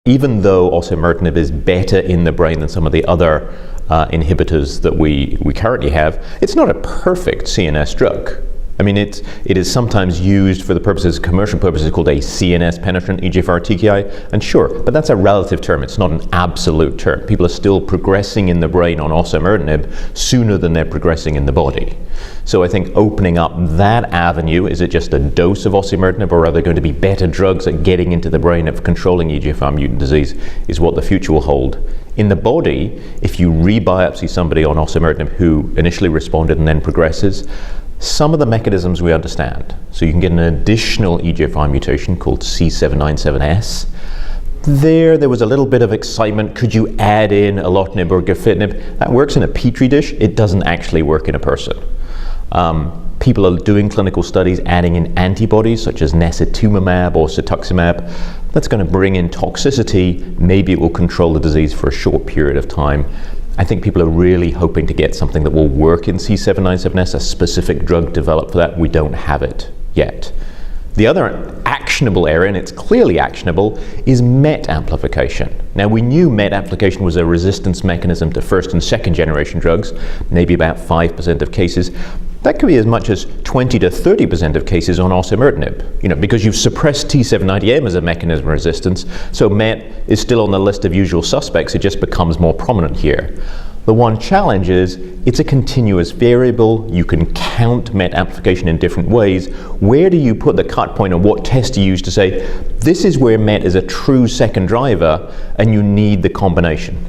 Even though osimertinib is better in the brain than some of the other inhibitors that we currently have, it's not a perfect CNS drug. I mean, it is sometimes used for the purposes, commercial purposes, called a CNS penetrant EGFR TKI, and sure, but that's a relative term. It's not an absolute term. People are still progressing in the brain on osimertinib sooner than they're progressing in the body. So I think opening up that avenue, is it just a dose of osimertinib, or are there going to be better drugs at getting into the brain of controlling EGFR mutant disease, is what the future will hold. In the body, if you rebiopsy somebody on osimertinib who initially responded and then progresses, some of the mechanisms we understand. So you can get an additional EGFR mutation called C797S. There was a little bit of excitement. Could you add in alatinib or gefitinib? That works in a petri dish. It doesn't actually work in a person. People are doing clinical studies adding in antibodies such as necitumumab or cetuximab. That's going to bring in toxicity. Maybe it will control the disease for a short period of time. I think people are really hoping to get something that will work in C797S, a specific drug developed for that. We don't have it yet. The other actionable area, and it's clearly actionable, is MET amplification. Now, we knew MET amplification was a resistance mechanism to first and second generation drugs, maybe about 5% of cases. That could be as much as 20 to 30% of cases on osimertinib, because you've suppressed T790M as a mechanism of resistance, so MET is still on the list of usual suspects. It just becomes more prominent here. The one challenge is it's a continuous variable. You can count MET amplification in different ways. Where do you put the cut point, and what test do you use to say, this is where MET is a true second driver and you need the combination?